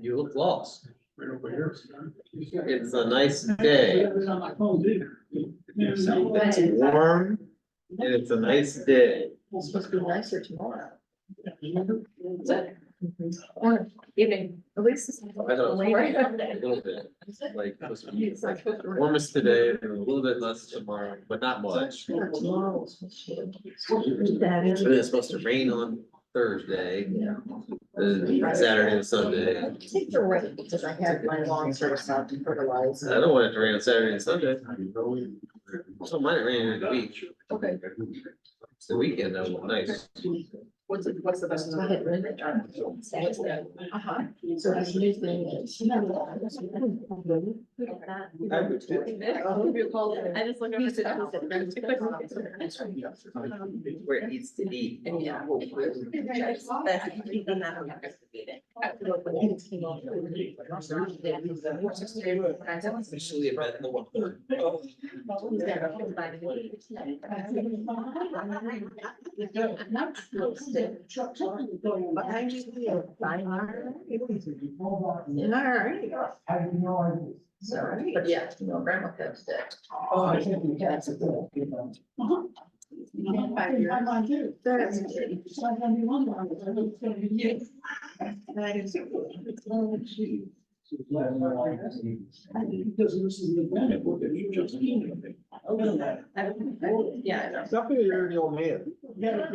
You look lost. It's a nice day. It's warm and it's a nice day. It's supposed to be nicer tomorrow. Evening. At least it's. I know. A little bit. Like, warmest today, and a little bit less tomorrow, but not much. And it's supposed to rain on Thursday, and Saturday and Sunday. I take the rain because I had my lawn service out to fertilize. I don't want it to rain on Saturday and Sunday. I don't mind it raining in the week. Okay. It's the weekend, that was nice. What's the best? So I had rain. Uh-huh. So this new thing is. I just looked Used to at do Where it needs to be. Yeah. Officially a bet in the one. Sorry, but yeah, you know, grandma comes dead. Oh, I think we had some. That's good. Yeah. Something you're the old man. No.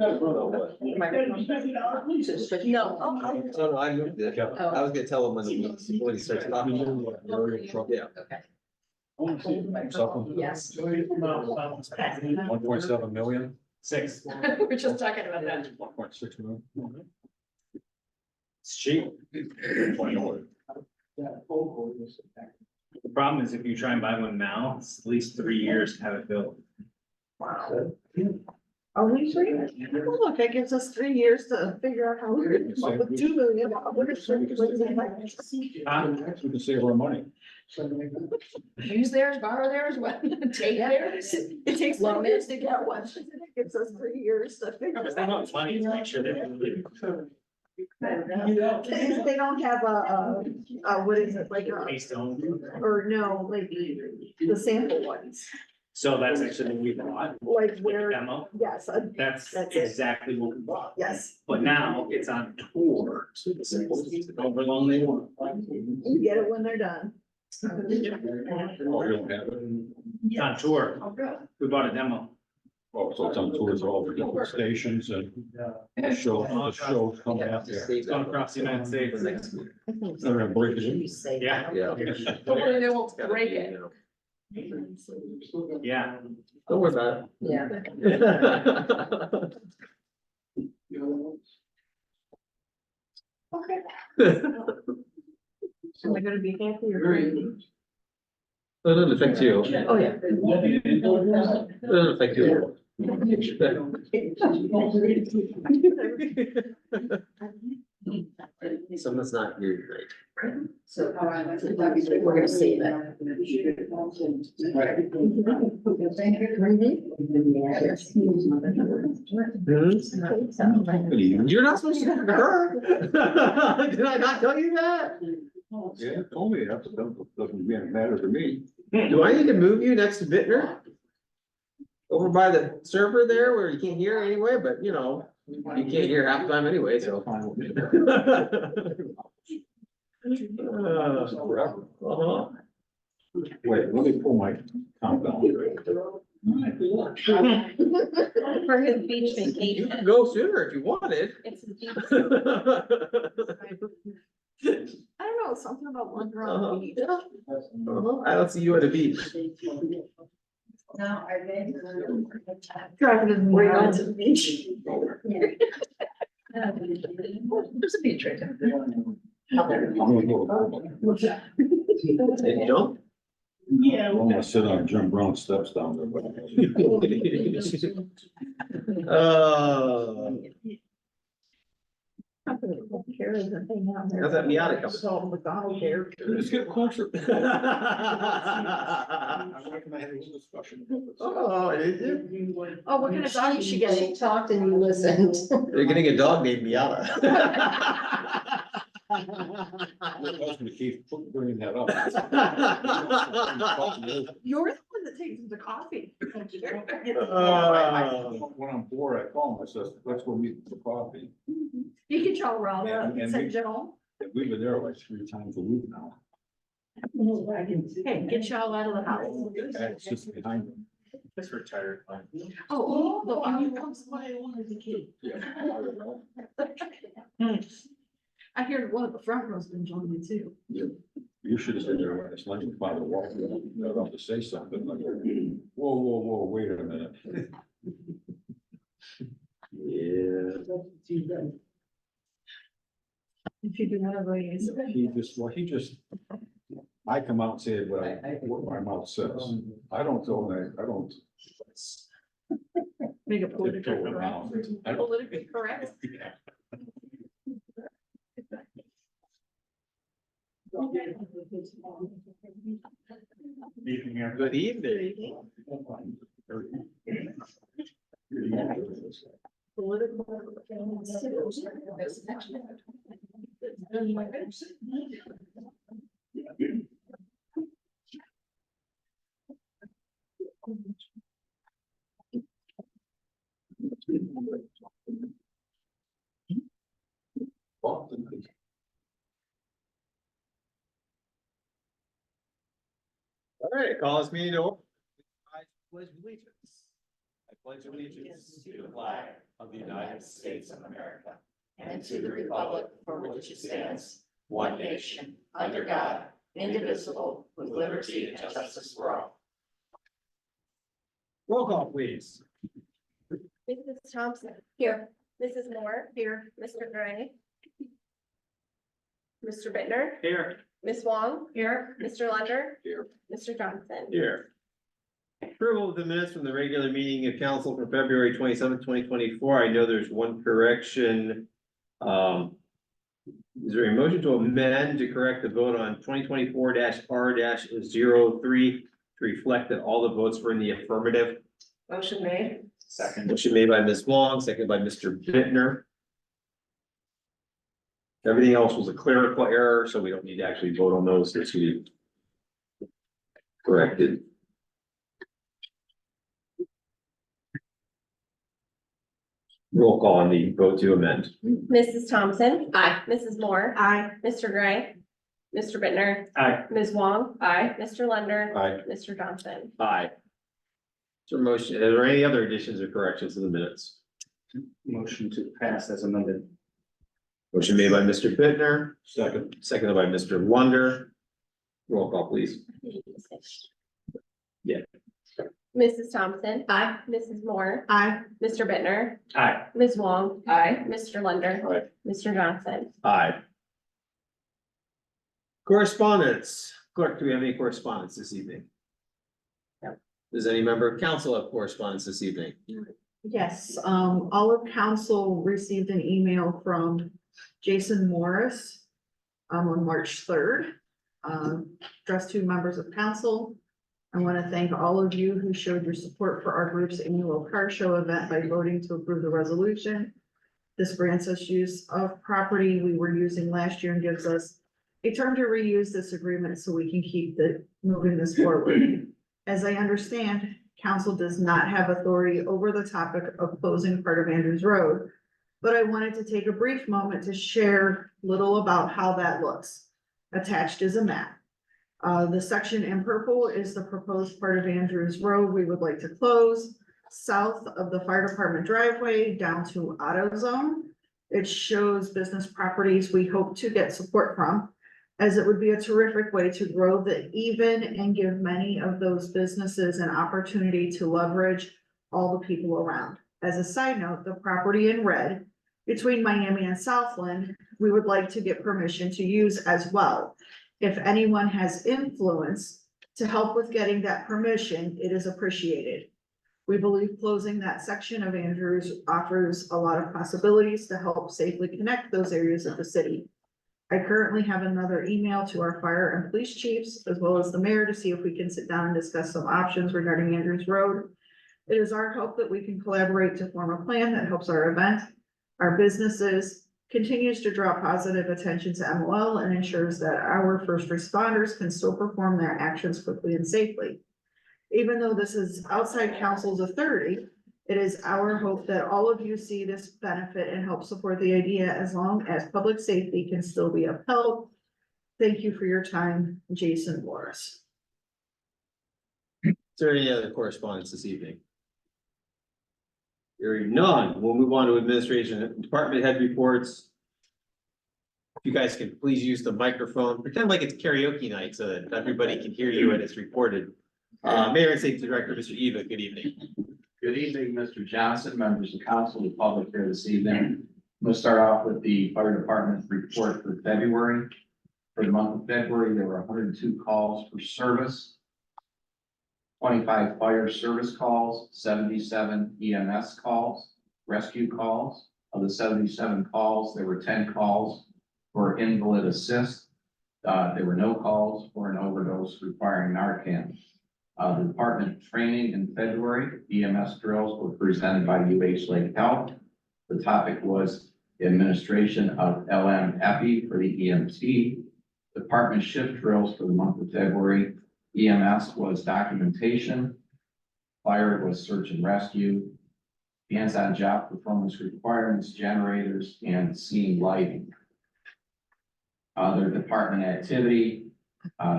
Oh, no, I moved it. I was gonna tell him when he starts talking. Yeah. Yes. 1.7 million. Six. We're just talking about that. 1.6 million. It's cheap. The problem is if you try and buy one now, it's at least 3 years to have it built. Wow. Are we free? Well, look, that gives us 3 years to figure out how we're gonna come up with $2 million. We can save our money. Use theirs, borrow theirs, what, take theirs? It takes 3 years to get one, it gives us 3 years to figure Because it they out. want money to make sure they really. They don't have what is it, like, Keystone. or no, like the sample ones, So that's actually what we bought. like With the where, demo, yes, that's That's it. exactly what we bought. yes, But now it's on tour. However long they want. you get it when they're done. Oh, you don't have it? It's on tour. Oh, good. We bought a demo. Oh, so it's on tours all over different stations and the shows come out there. It's going across the United States. They're gonna break it in. Yeah. Hopefully they won't break it. Yeah. Don't worry about Yeah. it. Okay. Am I gonna be happy or crazy? It doesn't affect you. Oh, yeah. It doesn't affect you. Someone's not here tonight. So, we're gonna see that. You're not supposed to talk to her. Did I not tell you that? Yeah, told me that, but doesn't matter to me. Do I need to move you next to Bittner? Over by the server there where you can't hear anyway, but you know, you can't hear half the time anyway, so. Forever. Uh-huh. Wait, let me pull my count down. For his beach You vacation. could go sooner if you wanted. It's his beach. I don't know, something about one girl. on the beach. I don't see you at a beach. No, I think. Driving his way out to the beach. There's a beach right there. I'm gonna go. And you don't? I'm gonna sit on Jim Brown steps down there. but- Company that don't care is a thing down there. How's that Miata coming? It's all McDonald care. Let's get closer. I reckon I had a little discussion about this. Oh, did you? Oh, what kind of dog is she getting? She talked and you listened. They're getting a dog named Miata. My husband keeps bringing that up. You're the one that takes them to coffee. When I'm bored, I call him, I says, let's go meet for coffee. You can tell Rob, And we- send Joe. And we've been there like 3 times a week now. Hey, get y'all out of the house. And it's just behind him. Just retired. Oh, look, that's what I wanted to keep. I hear one of the front row's been joining me too. You should have been there when it's like by the wall, you're about to say something like, whoa, wait a minute. Yeah. If you do one of these. He just, I come out and say what my mouth says. I don't go, I don't. Make it politically tiptoe correct. around. I don't- Politically correct. Yeah. Good evening. All right, call this meeting to order. I pledge allegiance. I pledge allegiance to the flag of the United States of America And to the republic for which it stands, one nation, under God, indivisible, with liberty and justice for all. Roll call, please. Mrs. Thompson. Here. Mrs. Moore. Here. Mr. Gray. Mr. Bittner, Here. Ms. Wong, Here. Mr. Lunder. Here. Mr. Johnson. Here. Approval of the minutes from the regular meeting of council for February 27th, 2024. I know there's one correction. Is there a motion to amend to correct the vote on 2024-R-03 to reflect that all the votes were in the affirmative? Motion made. Second. Motion made by Ms. Wong, seconded by Mr. Bittner. Everything else was a clerical error, so we don't need to actually vote on those to be corrected. Roll call on the vote to amend. Mrs. Thompson. Aye. Mrs. Moore. Aye. Mr. Gray. Mr. Bittner, Aye. Ms. Wong. Aye. Mr. Lunder. Aye. Mr. Johnson. Aye. Is there a motion, are there any other additions or corrections to the minutes? Motion to pass as amended. Motion made by Mr. Bittner, Second. seconded by Mr. Lunder. Roll call, please. Yeah. Mrs. Thompson. Aye. Mrs. Moore. Aye. Mr. Bittner, Aye. Ms. Wong. Aye. Mr. Lunder. Aye. Mr. Johnson. Aye. Correspondence. Clerk, do we have any correspondence this evening? No. Does any member of council have correspondence this evening? Yes, all of council received an email from Jason Morris on March 3rd. Addressed to members of council. I want to thank all of you who showed your support for our group's annual car show event by voting to approve the resolution. This grants us use of property we were using last year and gives us a term to reuse this agreement so we can keep moving this forward. As I understand, council does not have authority over the topic of closing part of Andrews Road. But I wanted to take a brief moment to share little about how that looks. Attached is a map. The section in purple is the proposed part of Andrews Road we would like to close. South of the fire department driveway down to AutoZone. It shows business properties we hope to get support from, as it would be a terrific way to grow the even and give many of those businesses an opportunity to leverage all the people around. As a side note, the property in red between Miami and Southland, we would like to get permission to use as well. If anyone has influence to help with getting that permission, it is appreciated. We believe closing that section of Andrews offers a lot of possibilities to help safely connect those areas of the city. I currently have another email to our fire and police chiefs, as well as the mayor, to see if we can sit down and discuss some options regarding Andrews Road. It is our hope that we can collaborate to form a plan that helps our event, our businesses, continues to draw positive attention to MOL, and ensures that our first responders can still perform their actions quickly and safely. Even though this is outside council's authority, it is our hope that all of you see this benefit and help support the idea as long as public safety can still be upheld. Thank you for your time, Jason Morris. Is there any other correspondence this evening? Hearing none, we'll move on to administration, department head reports. If you guys can please use the microphone, pretend like it's karaoke night so that everybody can hear you and it's recorded. Mayor and Safety Director, Mr. Eva, good evening. Good evening, Mr. Johnson, members of council, the public here this evening. I'm going to start off with the fire department report for February. For the month of February, there were 102 calls for service, 25 fire service calls, 77 EMS calls, rescue calls. Of the 77 calls, there were 10 calls for invalid assist. There were no calls for an overdose requiring Narcan. The department training in February, EMS drills were presented by UH Lake Health. The topic was administration of LM-Epi for the EMT. Department shift drills for the month of February. EMS was documentation. Fire was search and rescue. Hands-on job performance requirements, generators, and scene lighting. Other department activity,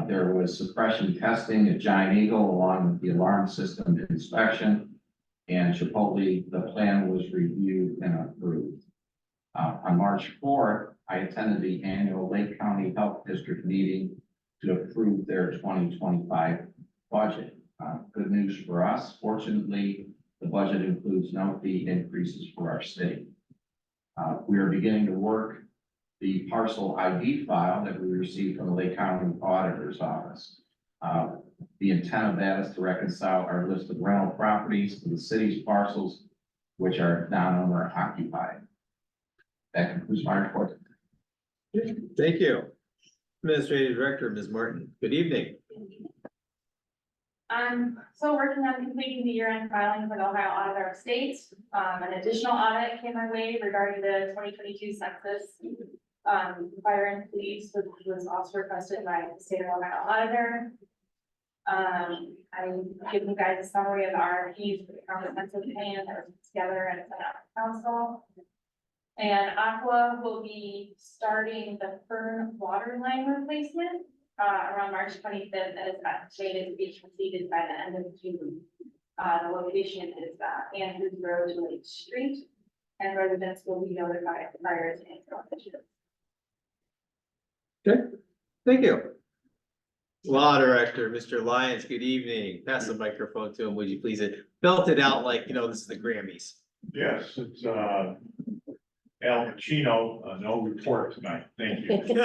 there was suppression testing at Giant Eagle along with the alarm system inspection. And Chipotle, the plan was reviewed and approved. On March 4th, I attended the annual Lake County Health District meeting to approve their 2025 budget. Good news for us. Fortunately, the budget includes no fee increases for our state. We are beginning to work the parcel ID file that we received from the Lake County Auditor's Office. The intent of that is to reconcile our list of rental properties to the city's parcels, which are non-owner occupied. That concludes my report. Thank you. Administrative Director, Ms. Martin, good evening. I'm still working on completing the year-end filing for the Ohio Auditor of State. An additional audit came my way regarding the 2022 census. Fire and police was also requested by the state of Ohio Auditor. I'm giving you guys a summary of the RFPs for the comprehensive plan that was put together and sent out to council. And Aqua will be starting the Fern water line replacement around March 25th, as estimated to be completed by the end of June. The location is Andrews Road to Lake Street, and residents will be notified prior to installation. Okay, thank you. Law Director, Mr. Lyons, good evening. Pass the microphone to him, would you please? Belt it out like, you know, this is the Grammys. Yes, it's, Al Pacino, no report tonight. Thank you.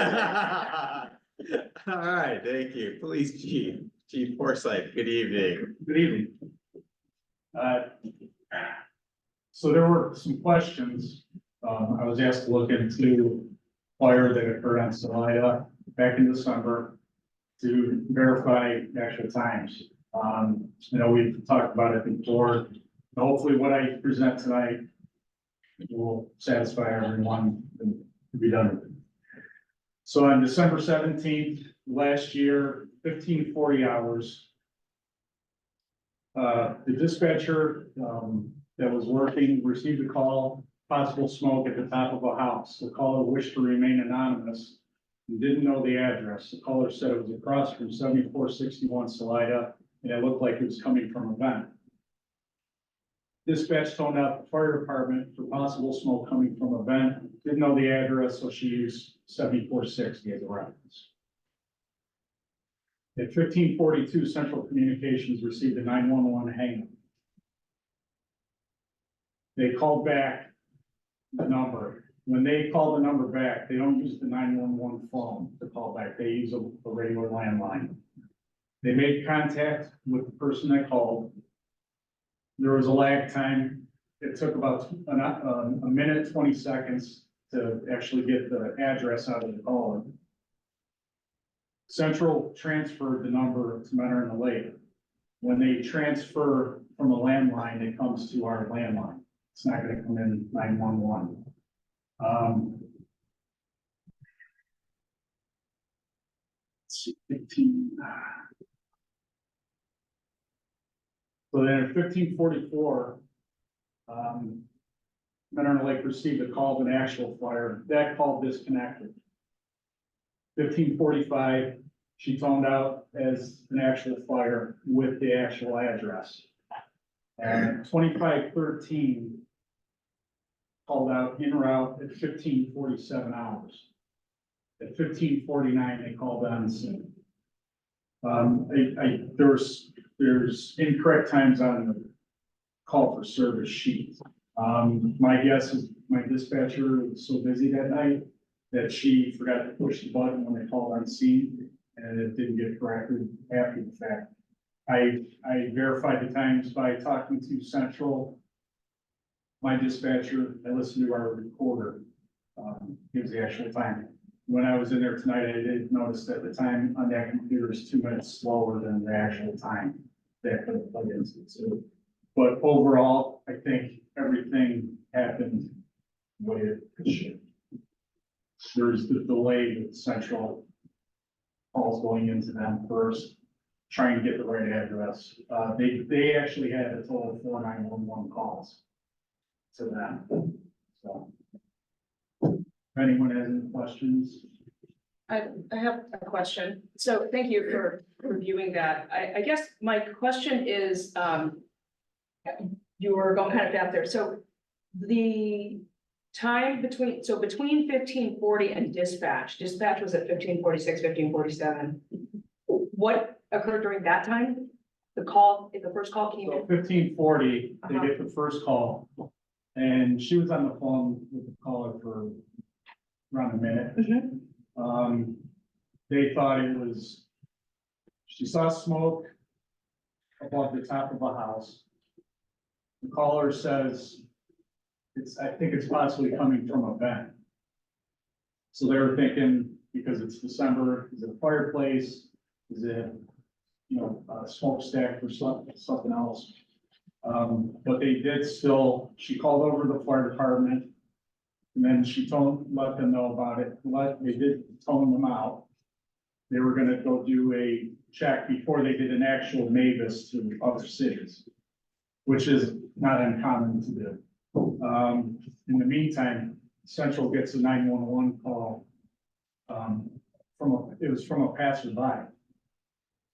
All right, thank you. Police Chief, Chief Forsyth, good evening. Good evening. So there were some questions. I was asked to look into fire that occurred on Salida back in December to verify the actual times. You know, we've talked about it before. Hopefully what I present tonight will satisfy everyone and be done with it. So on December 17th, last year, 1540 hours. The dispatcher that was working received a call, possible smoke at the top of a house. The caller wished to remain anonymous and didn't know the address. The caller said it was across from 7461 Salida, and it looked like it was coming from a vent. Dispatch phoned out the fire department for possible smoke coming from a vent. Didn't know the address, so she used 7460 as a reference. At 1542, Central Communications received a 911 hang-up. They called back the number. When they call the number back, they don't use the 911 phone to call back. They use a regular landline. They made contact with the person that called. There was a lag time. It took about a minute, 20 seconds to actually get the address out of the caller. Central transferred the number to Mentor in the Lake. When they transfer from a landline, it comes to our landline. It's not gonna come in 911. 15. So then at 15:44, Mentor in the Lake received a call of an actual fire. That call disconnected. 15:45, she toned out as an actual fire with the actual address. And 2513 called out en route at 15:47 hours. At 15:49, they called on scene. There's incorrect times on the call for service sheet. My guess is my dispatcher was so busy that night that she forgot to push the button when they called on scene, and it didn't get corrected after the fact. I verified the times by talking to Central, my dispatcher. I listened to our recorder. Gives the actual time. When I was in there tonight, I did notice that the time on that computer is 2 minutes slower than the actual time that could have played into it. So, but overall, I think everything happened the way it should. There's the delay with Central calls going into them first, trying to get the right address. They actually had a total of 4 911 calls to them. So, if anyone has any questions? I have a question. So thank you for reviewing that. I guess my question is, you were going kind of out there. So the time between 1540 and dispatch was at 1546, 1547. What occurred during that time? The first call came So in? 1540, they get the first call, and she was on the phone with the caller for around a minute. Mhm. They thought it was, she saw smoke above the top of a house. The caller says, I think it's possibly coming from a vent. So they were thinking, because it's December, is it a fireplace? Is it, a smokestack or something else? But they did still, she called over the fire department. And then she let them know about it. They did tone them out. They were gonna go do a check before they did an actual Mavis to other cities, which is not uncommon to do. In the meantime, Central gets a 911 call. It was from a passerby.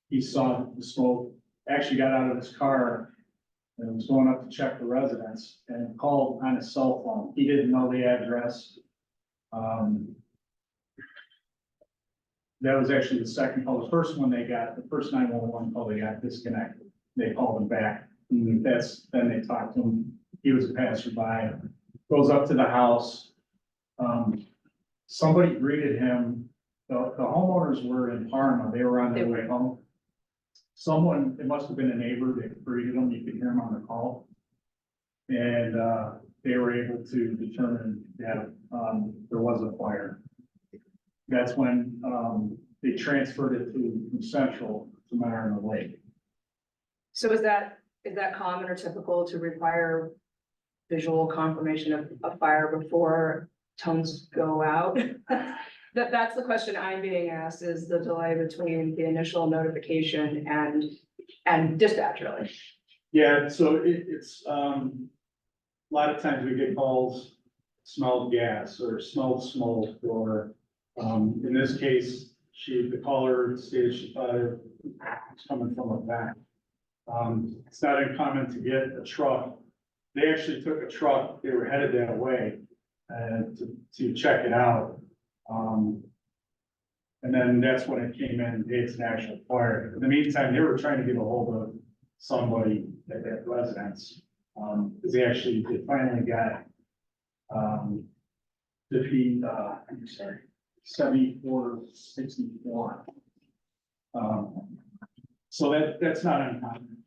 He saw the smoke, actually got out of his car and was going up to check the residence and called on his cell phone. He didn't know the address. That was actually the second call. The first one they got, the first 911 call, they got disconnected. They called him back. And then they talked to him. He was a passerby, goes up to the house. Somebody greeted him. The homeowners were in Parma. They were on their way home. Someone, it must have been a neighbor that greeted him. You could hear him on the call. And they were able to determine that there was a fire. That's when they transferred it from Central to Mentor in the Lake. So is that common or typical to require visual confirmation of a fire before tones go out? That's the question I'm being asked, is the delay between the initial notification and dispatch, really. Yeah, so it's a lot of times we get calls, smelled gas or smelled smoke, or in this case, the caller stated she thought it was coming from a vent. It's not uncommon to get a truck. They actually took a truck, they were headed that way to check it out. And then that's when it came in, it's an actual fire. In the meantime, they were trying to get a hold of somebody at that residence. Because they finally got 7464. So that's not uncommon.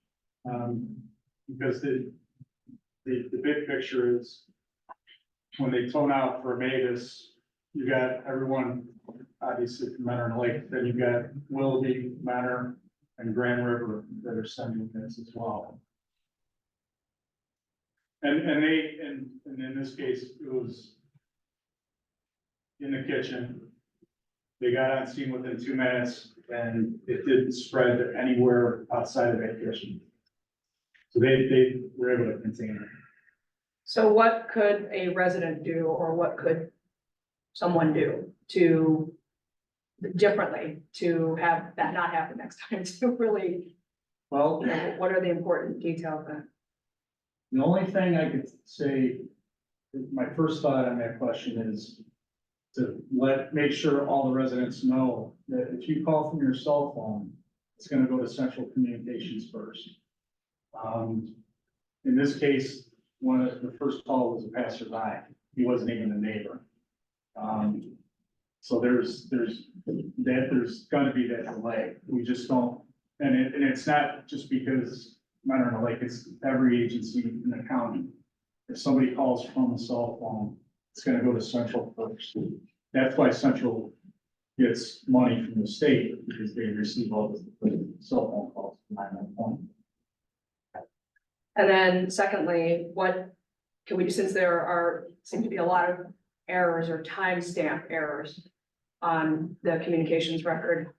because the big picture is when they tone out for Mavis, you got everyone, obviously from Menor Lake, then you've got Willoughby, Menor, and Grand River that are sending this as well. And in this case, it was in the kitchen. They got on scene within 2 minutes and it didn't spread anywhere outside of that kitchen. So they were able to contain it. So what could a resident do, or what could someone do to differently to have that not happen next time, to really, Well, you know, what are the important details then? the only thing I could say, my first thought on that question is to make sure all the residents know that if you call from your cell phone, it's gonna go to central communications first. In this case, the first call was a passerby. He wasn't even a neighbor. So there's gonna be that delay. We just don't, and it's not just because Menor Lake, it's every agency in the county. If somebody calls from a cell phone, it's gonna go to central first. That's why central gets money from the state, because they receive all the cell phone calls from 911. And then secondly, what can we do, since there seem to be a lot of errors or timestamp errors on the communications record?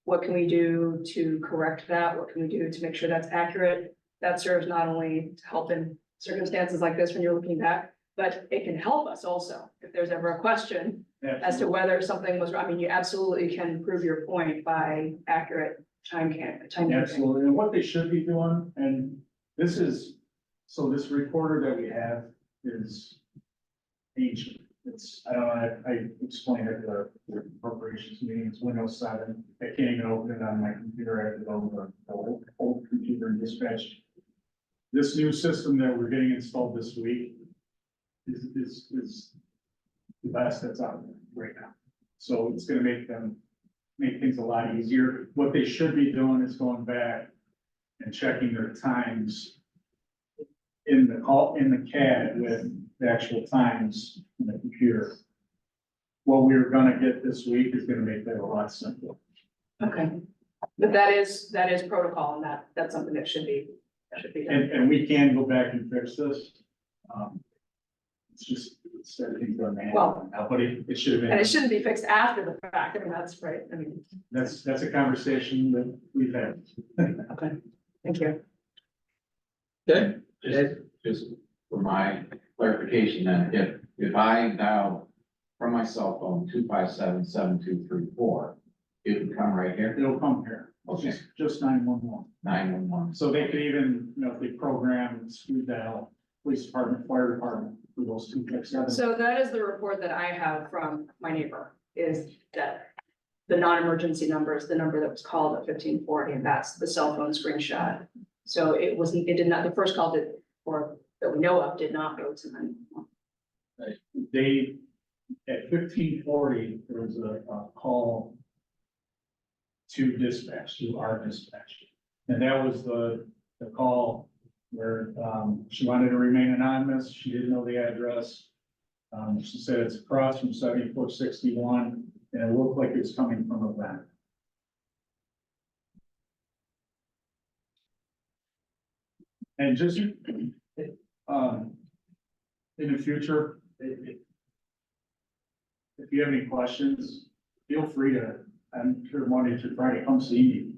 What can we do to correct that? What can we do to make sure that's accurate? That serves not only to help in circumstances like this when you're looking back, but it can help us also if there's ever a question as to whether something was, I mean, you absolutely can prove your point by accurate time. Absolutely, and what they should be doing, and this is, so this recorder that we have is ancient. It's, I don't know, I explained it at the appropriations meeting, it's Windows 7. I can't even open it on my computer, I have to go to the old computer and dispatch. This new system that we're getting installed this week is the best that's out there right now. So it's gonna make things a lot easier. What they should be doing is going back and checking their times in the CAD with the actual times in the computer. What we're gonna get this week is gonna make that a lot simpler. Okay, but that is protocol, and that's something that should be done. And we can go back and fix this. It's just, it's everything's done manually now, but it should have been. And it shouldn't be fixed after the fact, I mean, that's right, I mean, That's a conversation that we've had. okay, thank you. Okay, Just for my clarification, then, if I dial from my cell phone 257-7234, it would come right here, It'll come here. Okay. Just 911. 911. So they could even, if they program speed dial, police department, fire department, for those 257. So that is the report that I have from my neighbor, is that the non-emergency number is the number that was called at 1540, and that's the cell phone screenshot. So it did not, the first call did, or that we know of, did not go to 911. They, at 1540, there was a call to dispatch, to our dispatch. And that was the call where, she wanted to remain anonymous. She didn't know the address. She said it's across from 7461, and it looked like it was coming from a van. And just, in the future, if you have any questions, feel free to, I'm sure Monday through Friday, come see me.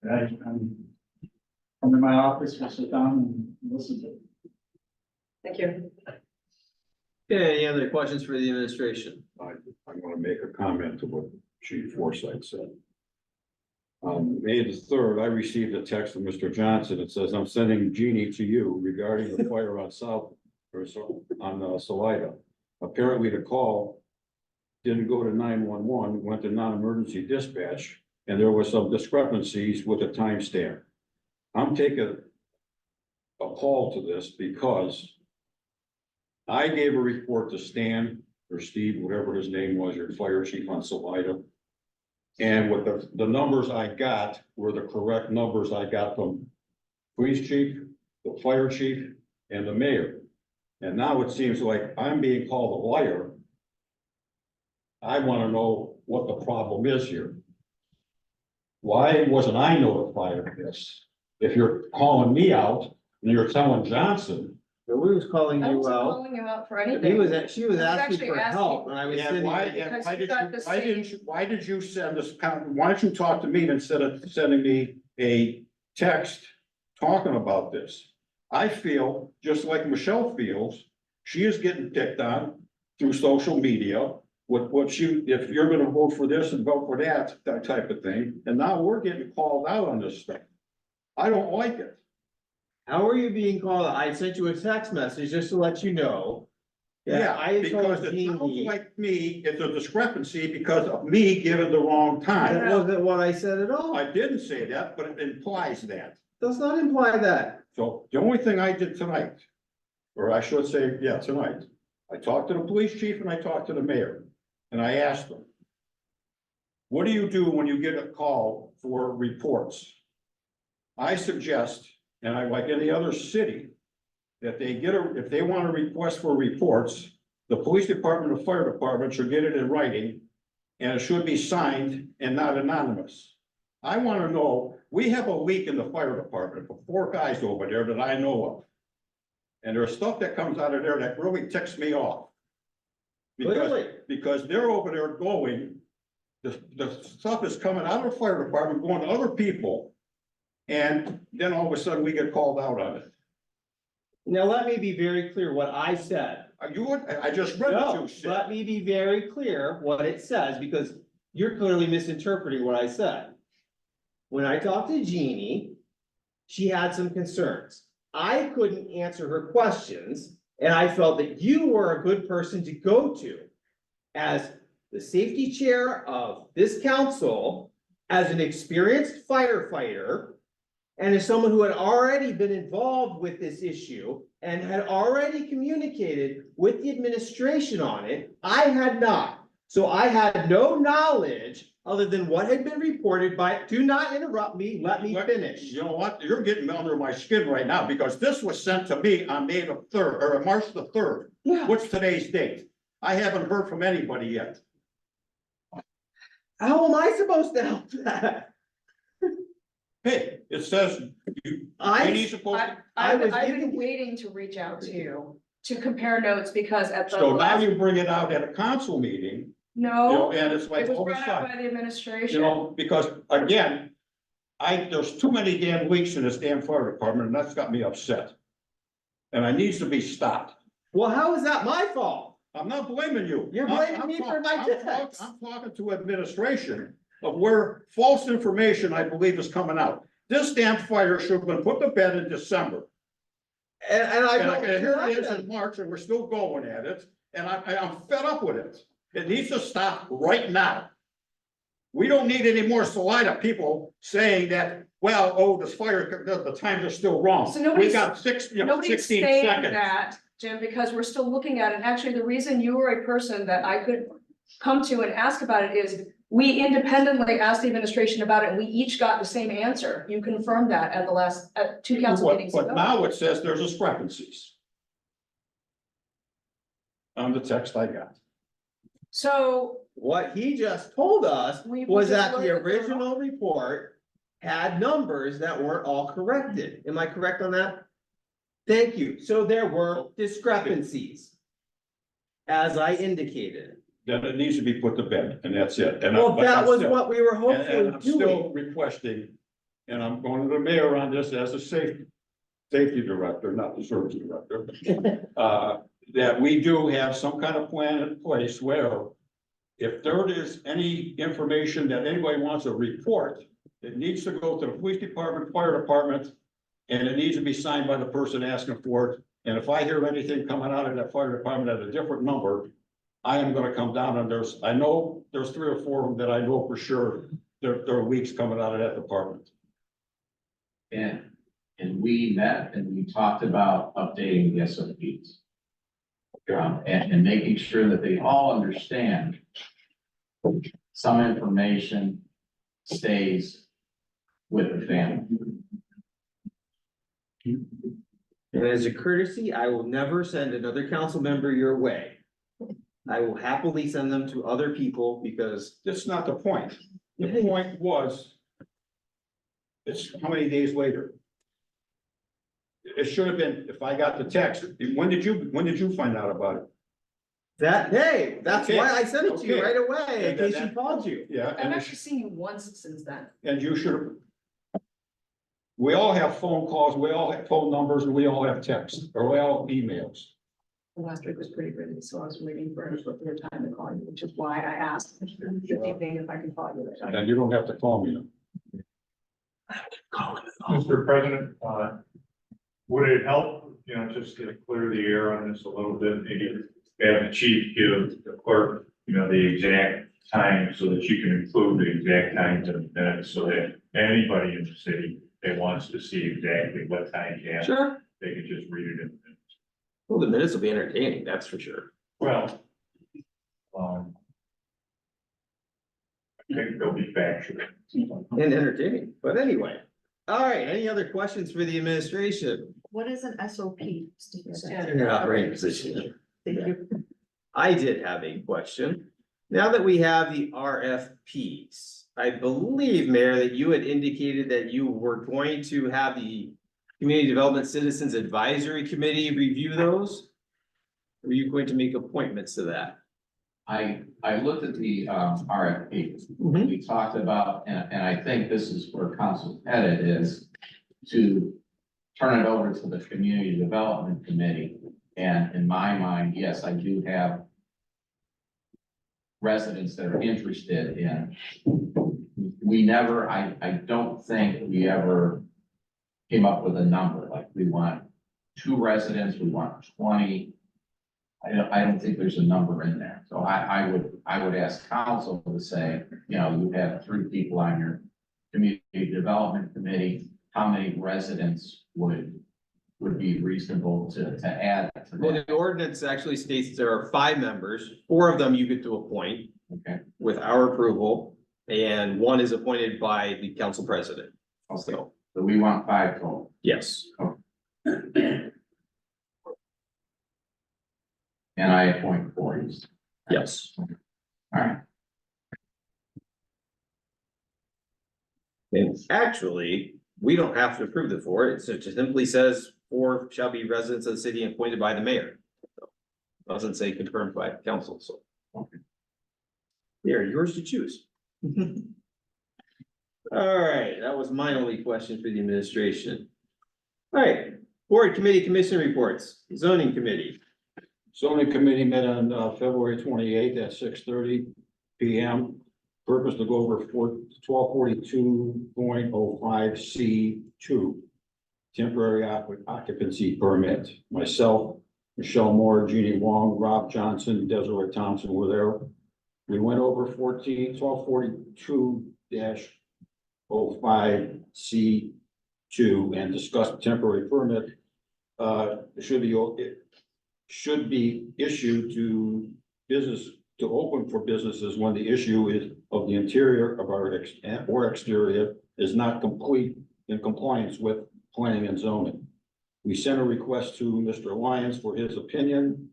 I'm come to my office, we'll sit down and listen to it. Thank you. okay, any other questions for the administration? I'm gonna make a comment to what Chief Forsythe said. May the 3rd, I received a text from Mr. Johnson. It says, I'm sending Jeannie to you regarding the fire on Salida. Apparently the call didn't go to 911, went to non-emergency dispatch, and there were some discrepancies with the timestamp. I'm taking a call to this because I gave a report to Stan or Steve, whatever his name was, your fire chief on Salida. And with the numbers I got were the correct numbers I got from police chief, the fire chief, and the mayor. And now it seems like I'm being called a liar. I wanna know what the problem is here. Why wasn't I notified of this? If you're calling me out and you're telling Johnson, Nobody was calling I you wasn't out. calling you out for She anything. she was I was asking actually for asking- help and I was yeah, sitting. why Because did you got the same- why did you send this, why don't you talk to me instead of sending me a text talking about this? I feel, just like Michelle feels, she is getting picked on through social media. What you, if you're gonna vote for this and vote for that, that type of thing, and now we're getting called out on this stuff. I don't like it. How are you being called? I sent you a text message just to let you know. that I Because told it sounds Jeannie, like me, it's a discrepancy because of me giving the wrong time. that wasn't what I said at all. I didn't say that, but it implies that. Does not imply that. So the only thing I did tonight, or I should say, yeah, tonight, I talked to the police chief and I talked to the mayor. And I asked them, what do you do when you get a call for reports? I suggest, and I like any other city, that they get if they want a request for reports, the police department or fire department should get it in writing. And it should be signed and not anonymous. I wanna know, we have a leak in the fire department for 4 guys over there that I know of. And there's stuff that comes out of there that really ticks me off. Clearly. Because they're over there going, the stuff is coming out of the fire department, going to other people. And then all of a sudden we get called out on it. Now, let me be very clear what I said. I just read what No, you said. let me be very clear what it says, because you're clearly misinterpreting what I said. When I talked to Jeannie, she had some concerns. I couldn't answer her questions, and I felt that you were a good person to go to as the safety chair of this council, as an experienced firefighter, and as someone who had already been involved with this issue and had already communicated with the administration on it. I had not. So I had no knowledge other than what had been reported by, do not interrupt me, let me finish. You know what? You're getting under my skin right now because this was sent to me on May the 3rd, or March the 3rd. Yeah, What's today's date? I haven't heard from anybody yet. how am I supposed to help that? Hey, it says you, Jeannie's supposed to. I've was been giving- waiting to reach out to you to compare notes because at the So now last, you bring it out at a council meeting, you know, no, and it's like it was all of a brought up by sudden, the administration. you know, because again. There's too many damn leaks in this damn fire department and that's got me upset. And it needs to be stopped. Well, how is that my fault? I'm not blaming you. You're blaming me for my text. I'm talking to administration of where false information, I believe, is coming out. This damn fire should have been put to bed in December. And I And don't. here it is in March and we're still going at it, and I'm fed up with it. It needs to stop right now. We don't need any more Salida people saying that, well, oh, this fire, the times are still wrong. So We nobody's- got Nobody's 16 saying seconds. that, Jim, because we're still looking at it. Actually, the reason you were a person that I could come to and ask about it is we independently asked the administration about it and we each got the same answer. You confirmed that at the last, at 2 council meetings But ago. now it says there's discrepancies. On the text I got. So What he just told us We was just that the learned that they're original report had numbers that weren't all corrected. Am I correct on that? Thank you. So there were discrepancies. As I indicated. Then it needs to be put to bed, and that's it. And Well, but that I'm was still- what we were And hopefully I'm still doing. requesting, and I'm going to the mayor on this as a safety director, not the service director. That we do have some kind of plan in place where if there is any information that anybody wants to report, it needs to go to the police department, fire department, and it needs to be signed by the person asking for it. And if I hear anything coming out of that fire department at a different number, I am gonna come down and I know there's 3 or 4 of them that I know for sure, there are leaks coming out of that department. And we met and we talked about updating the SOPs. And making sure that they all understand some information stays with the family. And as a courtesy, I will never send another council member your way. I will happily send them to other people because That's not the point. The point was, it's how many days later? It should have been, if I got the text, when did you find out about it? that day, that's Okay, why I sent it to you okay. right away, in And case then- she called you. Yeah, I've and actually seen you once since then. you should have. We all have phone calls, we all have phone numbers, and we all have texts, or we all have emails. Last week was pretty busy, so I was waiting for your time to call you, which is why I asked this evening if I can call you. And you don't have to call me. Mr. President, would it help, just to clear the air on this a little bit, maybe have the chief give the clerk, the exact time so that you can include the exact times in the minutes so that anybody in the city that wants to see exactly what time you have, Sure. they can just read it in the minutes. Well, the minutes will be entertaining, that's for sure. Well, I think they'll be factual. And entertaining, but anyway. All right, any other questions for the administration? What is an SOP? Steve? You're not right in position. Thank you. I did have a question. Now that we have the RFPs, I believe, Mayor, that you had indicated that you were going to have the Community Development Citizens Advisory Committee review those? Or were you going to make appointments to that? I looked at the RFP. Mhm. We talked about, and I think this is where council's headed, is to turn it over to the Community Development Committee. And in my mind, yes, I do have residents that are interested in. We never, I don't think we ever came up with a number, like we want 2 residents, we want 20. I don't think there's a number in there. So I would ask council to say, you have 3 people on your Community Development Committee, how many residents would be reasonable to add to Well, that? the ordinance actually states there are 5 members, 4 of them you get to appoint Okay, with our approval, and 1 is appointed by the council president. okay, So, so we want 5 total. yes. And I appoint 4. Yes. All right, And actually, we don't have to approve the 4, it just simply says 4 shall be residents of the city appointed by the mayor. Doesn't say confirmed by council, so. Okay. They're yours to choose. All right, that was my only question for the administration. All right, board committee commission reports, zoning committee. Zoning committee met on February 28th at 6:30 PM. Purpose to go over 1242.05C2. Temporary occupancy permit. Myself, Michelle Moore, Jeannie Wong, Rob Johnson, Desiree Thompson were there. We went over 1242-05C2 and discussed temporary permit. It should be issued to business, to open for businesses when the issue is of the interior of our exterior is not complete in compliance with planning and zoning. We sent a request to Mr. Lyons for his opinion.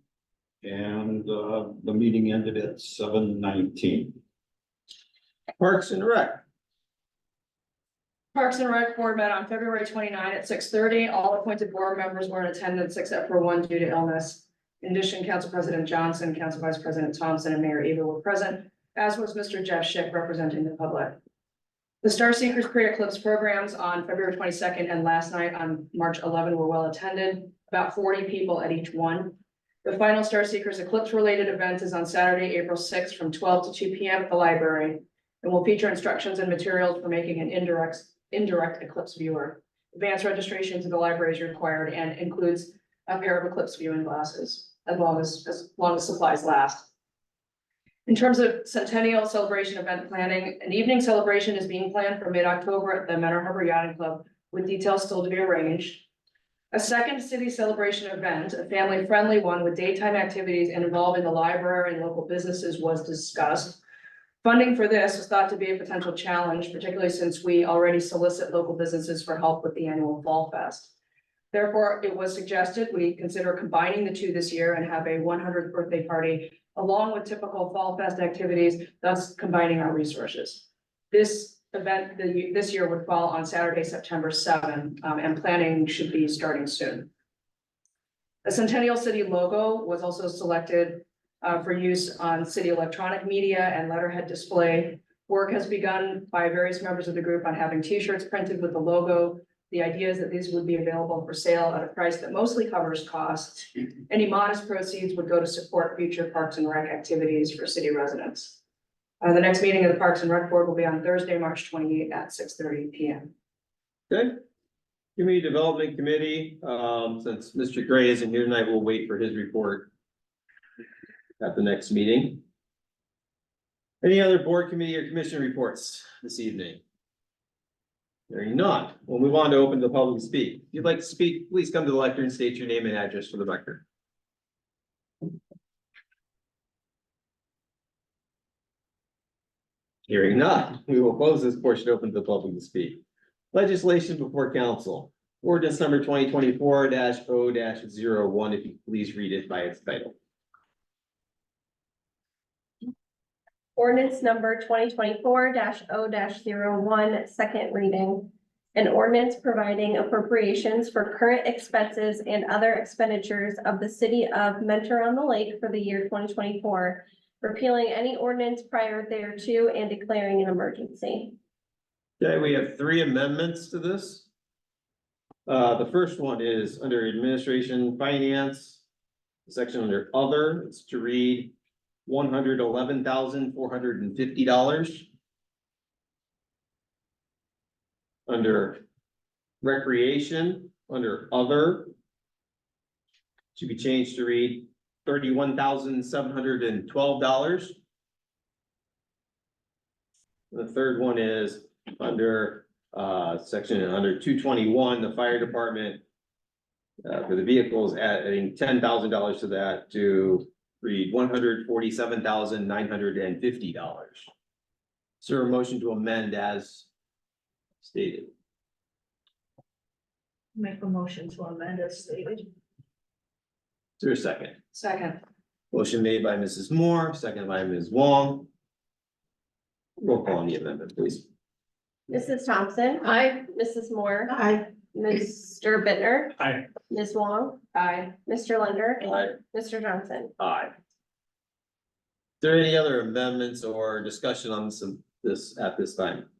And the meeting ended at 7:19. Parks and Rec. Parks and Rec Board met on February 29 at 6:30. All appointed board members were in attendance except for 1 due to illness. In addition, Council President Johnson, Council Vice President Thompson, and Mayor Eva were present, as was Mr. Jeff Schick representing the public. The Star Seekers pre-eclipse programs on February 22nd and last night on March 11 were well attended, about 40 people at each one. The final Star Seekers eclipse-related event is on Saturday, April 6th from 12 to 2 p.m. at the library, and will feature instructions and materials for making an indirect eclipse viewer. Advanced registration to the library is required and includes a pair of eclipse viewing glasses, as long as supplies last. In terms of centennial celebration event planning, an evening celebration is being planned for mid-October at the Menor Harbor Yachting Club, with details still to be arranged. A second city celebration event, a family-friendly one with daytime activities involving the library and local businesses, was discussed. Funding for this was thought to be a potential challenge, particularly since we already solicit local businesses for help with the annual Fall Fest. Therefore, it was suggested we consider combining the two this year and have a 100th birthday party along with typical Fall Fest activities, thus combining our resources. This event, this year would fall on Saturday, September 7, and planning should be starting soon. A Centennial City logo was also selected for use on city electronic media and letterhead display. Work has begun by various members of the group on having t-shirts printed with the logo. The idea is that these would be available for sale at a price that mostly covers costs. Any modest proceeds would go to support future Parks and Rec activities for city residents. The next meeting of the Parks and Rec Board will be on Thursday, March 28 at 6:30 p.m. Good. Community Development Committee, since Mr. Gray isn't here tonight, we'll wait for his report at the next meeting. Any other board, committee, or commission reports this evening? Hearing none, we'll move on to open the public to speak. If you'd like to speak, please come to the lectern and state your name and address for the record. Hearing none, we will close this portion open to the public to speak. Legislation before council, ordinance number 2024-0-01, if you please read it by its title. Ordinance number 2024-0-01, second reading. An ordinance providing appropriations for current expenses and other expenditures of the city of Mentor-on-the-Lake for the year 2024, repealing any ordinance prior thereto and declaring an emergency. Okay, we have 3 amendments to this. The first one is under administration finance, section under other, it's to read $111,450. Under recreation, under other, to be changed to read $31,712. The third one is under section under 221, the fire department for the vehicles, adding $10,000 to that to read $147,950. Is there a motion to amend as stated? Make a motion to amend as stated. Is there a second? Second. Motion made by Mrs. Moore, second by Ms. Wong. Roll call on the amendment, please. Mrs. Thompson. Aye. Mrs. Moore. Aye. Mr. Bittner, Aye. Ms. Wong, Aye. Mr. Lunder. Aye. Mr. Johnson. Aye. Is there any other amendments or discussion on this at this time?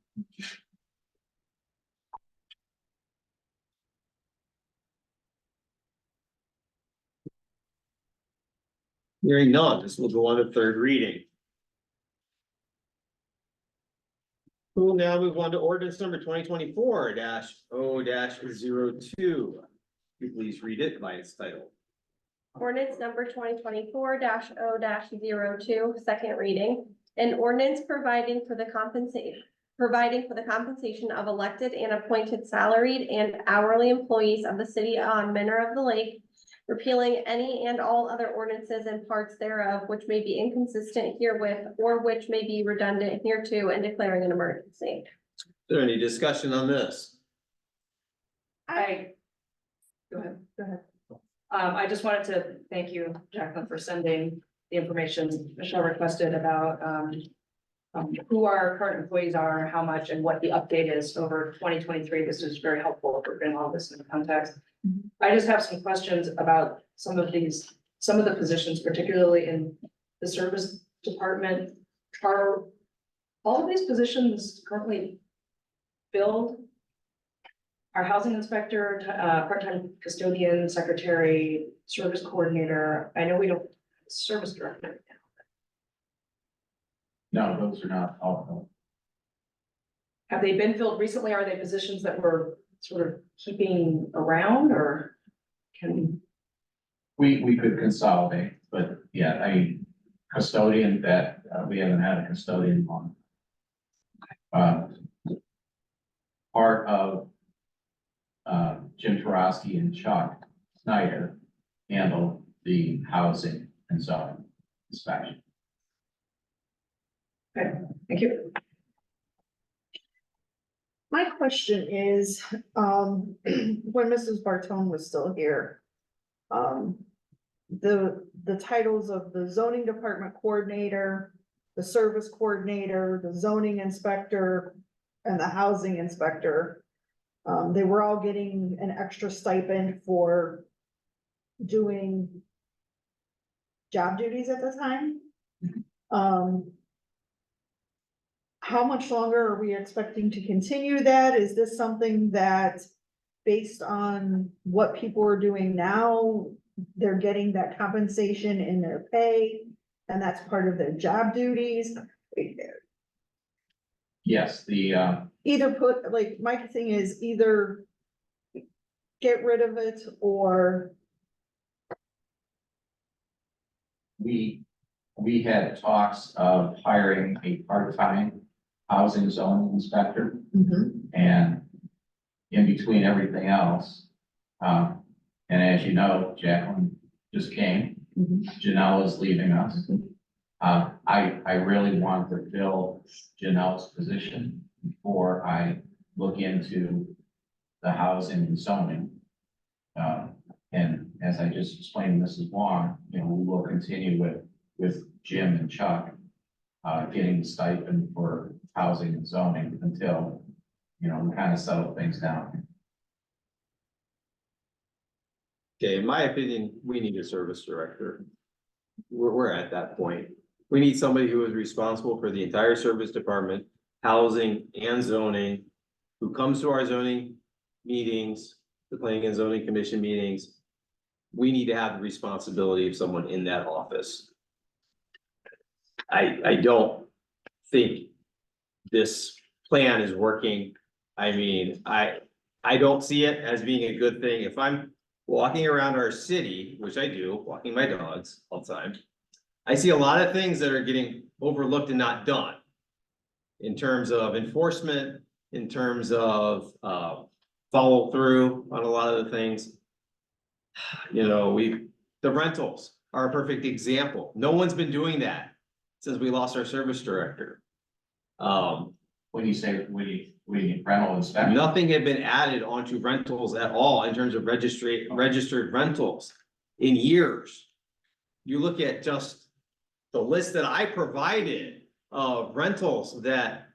Hearing none, this will go on to third reading. We will now move on to ordinance number 2024-0-02. You please read it by its title. Ordinance number 2024-0-02, second reading. An ordinance providing for the compensation of elected and appointed salaried and hourly employees of the city on Mentor-on-the-Lake, repealing any and all other ordinances and parts thereof which may be inconsistent herewith or which may be redundant hereto, and declaring an emergency. Is there any discussion on this? Go ahead. Go ahead. I just wanted to thank you, Jacqueline, for sending the information Michelle requested about who our current employees are, how much, and what the update is over 2023. This is very helpful for bringing all this into context. I just have some questions about some of the positions, particularly in the service department. Are all of these positions currently filled? Our housing inspector, part-time custodian, secretary, service coordinator, I know we don't, service director. No, those are not all. Have they been filled recently? Are they positions that we're sort of keeping around, or can? We could consolidate, but yeah, custodian that, we haven't had a custodian on. Part of Jim Tarosky and Chuck Snyder handle the housing and zoning inspection. Okay, thank you. My question is, when Mrs. Bartone was still here, the titles of the zoning department coordinator, the service coordinator, the zoning inspector, and the housing inspector, they were all getting an extra stipend for doing job duties at the time. How much longer are we expecting to continue that? Is this something that, based on what people are doing now, they're getting that compensation in their pay, and that's part of their job duties? Yes, Either put, like, my thing is either get rid of it or, we had talks of hiring a part-time housing zoning inspector. And in between everything else, and as you know, Jacqueline just came, Janelle is leaving us. I really want to fill Janelle's position before I look into the housing and zoning. And as I just explained to Mrs. Wong, we will continue with Jim and Chuck, getting the stipend for housing and zoning until, we kind of settle things down. Okay, in my opinion, we need a service director. We're at that point. We need somebody who is responsible for the entire service department, housing and zoning, who comes to our zoning meetings, the planning and zoning commission meetings. We need to have the responsibility of someone in that office. I don't think this plan is working. I mean, I don't see it as being a good thing. If I'm walking around our city, which I do, walking my dogs all the time, I see a lot of things that are getting overlooked and not done. In terms of enforcement, in terms of follow through on a lot of the things. The rentals are a perfect example. No one's been doing that since we lost our service director. When you say, we need rental inspection. Nothing had been added onto rentals at all in terms of registered rentals in years. You look at just the list that I provided of rentals that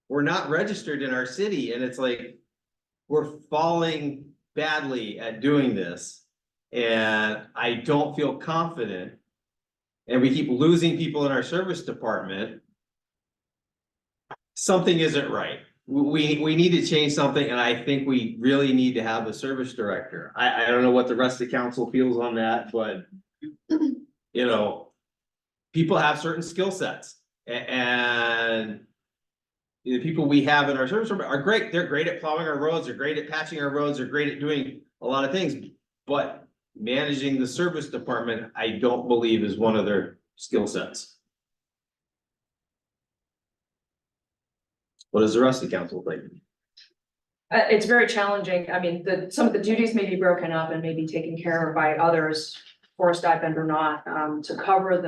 were not registered in our city, and it's like, we're falling badly at doing this. And I don't feel confident. And we keep losing people in our service department. Something isn't right. We need to change something, and I think we really need to have a service director. I don't know what the rest of the council feels on that, but people have certain skill sets, and the people we have in our service department are great. They're great at plowing our roads, they're great at patching our roads, they're great at doing a lot of things, but managing the service department, I don't believe is one of their skill sets. What does the rest of the council think? It's very challenging. I mean, some of the duties may be broken up and may be taken care of by others, for a stipend or not, to cover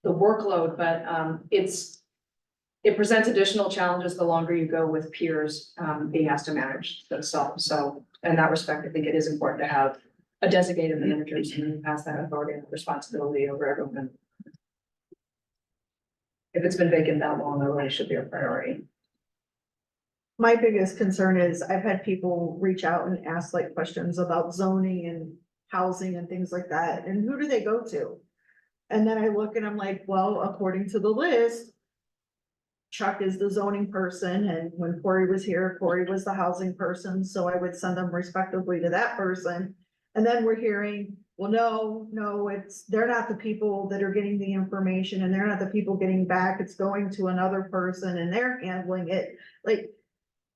the workload, but it presents additional challenges the longer you go with peers being asked to manage themselves. So in that respect, I think it is important to have a designated manager who has that authority and responsibility over everyone. If it's been vacant that long, it really should be a priority. my biggest concern is I've had people reach out and ask like questions about zoning and housing and things like that, and who do they go to? And then I look and I'm like, well, according to the list, Chuck is the zoning person, and when Corey was here, Corey was the housing person, so I would send them respectively to that person. And then we're hearing, well, no, they're not the people that are getting the information, and they're not the people getting back, it's going to another person and they're handling it. Like,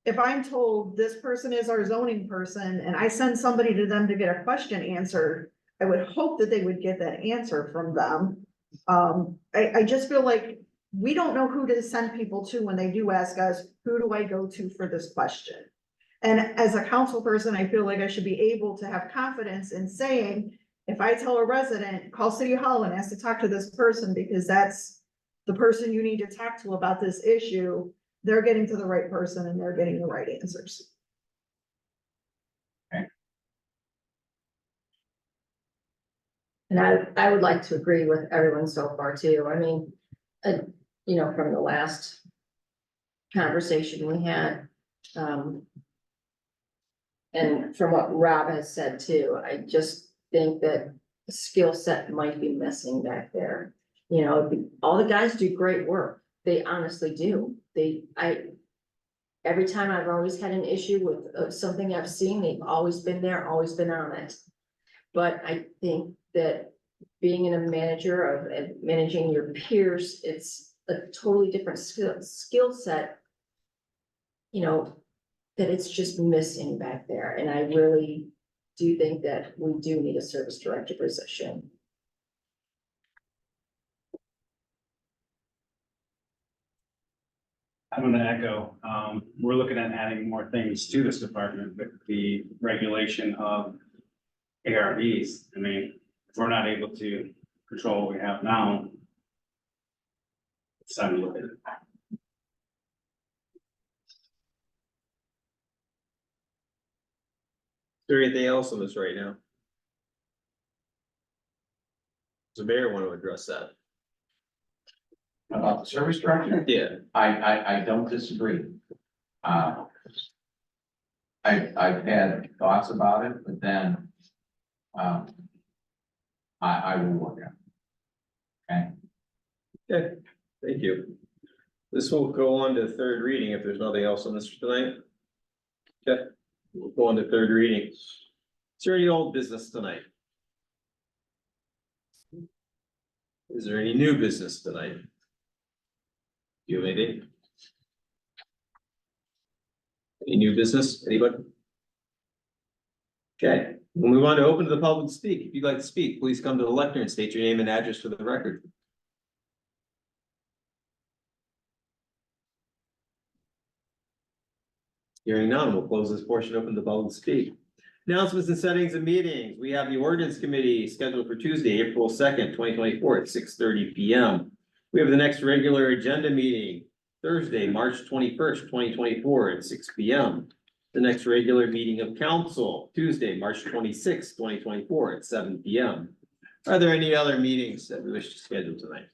if I'm told this person is our zoning person and I send somebody to them to get a question answered, I would hope that they would get that answer from them. I just feel like we don't know who to send people to when they do ask us, who do I go to for this question? And as a council person, I feel like I should be able to have confidence in saying, if I tell a resident, call City Hall and ask to talk to this person because that's the person you need to talk to about this issue, they're getting to the right person and they're getting the right answers. And I would like to agree with everyone so far too. I mean, you know, from the last conversation we had, and from what Rob has said too, I just think that the skill set might be missing back there. You know, all the guys do great work. They honestly do. Every time I've always had an issue with something I've seen, they've always been there, always been on it. But I think that being in a manager of and managing your peers, it's a totally different skill set. You know, that it's just missing back there, and I really do think that we do need a service director position. I'm gonna echo, we're looking at adding more things to this department with the regulation of ARVs. I mean, if we're not able to control what we have now, it's time to look at it. Is there anything else on this right now? Does the mayor want to address that? About the service director, Yeah, I don't disagree. I've had thoughts about it, but then, I will work on it. Okay? okay, thank you. This will go on to third reading if there's nothing else on this for tonight. Okay, we'll go on to third reading. Is there any old business tonight? Is there any new business tonight? Do you have anything? Any new business, anybody? Okay, we'll move on to open to the public to speak. If you'd like to speak, please come to the lectern and state your name and address for the record. Hearing none, we'll close this portion open to the public to speak. Announcements and settings of meetings. We have the ordinance committee scheduled for Tuesday, April 2nd, 2024 at 6:30 p.m. We have the next regular agenda meeting Thursday, March 21st, 2024 at 6 p.m. The next regular meeting of council, Tuesday, March 26th, 2024 at 7 p.m. Are there any other meetings that we wish to schedule tonight?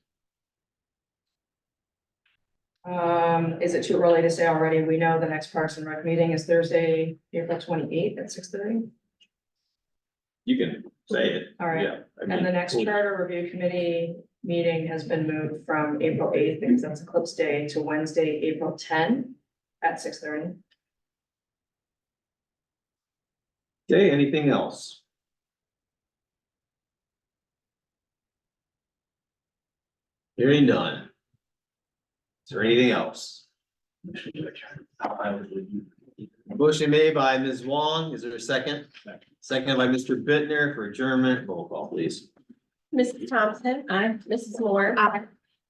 Is it too early to say already? We know the next Parks and Rec meeting is Thursday, April 28th at 6:30. You can say it. All right. Yeah. I mean, And the next charter review committee meeting has been moved from April 8th, because that's a close day, to Wednesday, April 10 at 6:30. Okay, anything else? Hearing none. Is there anything else? Motion made by Ms. Wong. Is there a second? Second by Mr. Bittner for adjournment. Roll call, please. Mrs. Thompson. Aye. Mrs. Moore. Aye.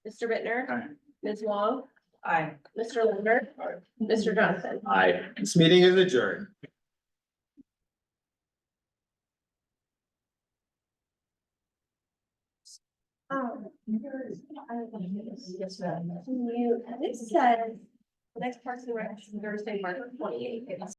Mr. Bittner. Aye. Ms. Wong. Aye. Mr. Linder. Mr. Johnson. Aye. This meeting is adjourned. It says, the next Parks and Rec is Thursday, March 28th.